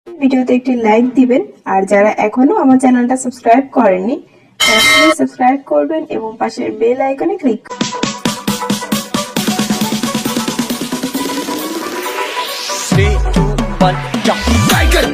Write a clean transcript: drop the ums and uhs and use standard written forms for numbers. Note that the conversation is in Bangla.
ভিডিওতে একটি লাইক দিবেন, আর যারা এখনো আমার চ্যানেলটা সাবস্ক্রাইব করেননি তারা প্লিজ সাবস্ক্রাইব করবেন এবং পাশের বেল আইকনে ক্লিক করবেন। 3, 2, 1, jump! Tiger!